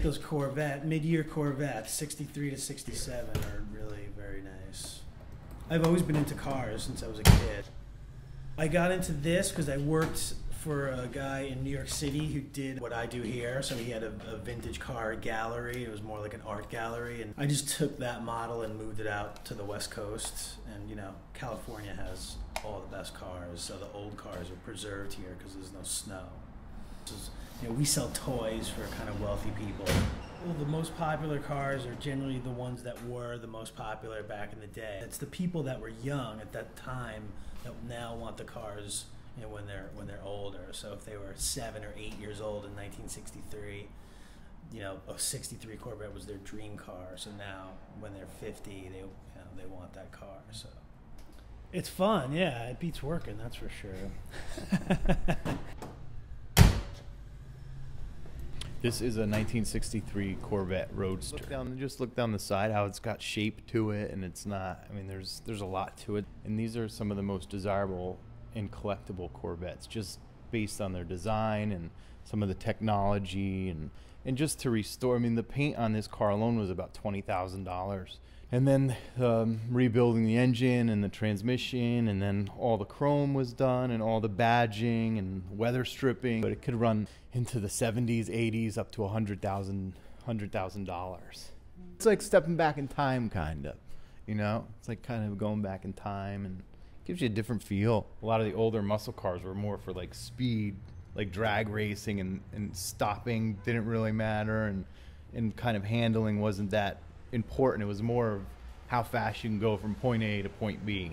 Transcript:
those Corvette, mid-year Corvettes, 63 to 67 are really very nice. I've always been into cars since I was a kid. I got into this because I worked for a guy in New York City who did what I do here. So he had a vintage car gallery. It was more like an art gallery. And I just took that model and moved it out to the West Coast. And, you know, California has all the best cars. So the old cars are preserved here because there's no snow. You know, we sell toys for kind of wealthy people. Well, the most popular cars are generally the ones that were the most popular back in the day. It's the people that were young at that time that now want the cars, you know, when they're older. So if they were 7 or 8 years old in 1963, you know, a 63 Corvette was their dream car. So now when they're 50, they want that car. So it's fun, yeah. It beats working, that's for sure. This is a 1963 Corvette Roadster. Just look down the side, how it's got shape to it, and it's not, I mean, there's a lot to it. And these are some of the most desirable and collectible Corvettes, just based on their design and some of the technology, and just to restore, I mean, the paint on this car alone was about $20,000. And then rebuilding the engine and the transmission, and then all the chrome was done and all the badging and weather stripping. But it could run into the 70s, 80s, up to $100,000. It's like stepping back in time, kind of, you know? It's like kind of going back in time, and gives you a different feel. A lot of the older muscle cars were more for like speed, like drag racing, and stopping didn't really matter, and kind of handling wasn't that important. It was more of how fast you can go from point A to point B.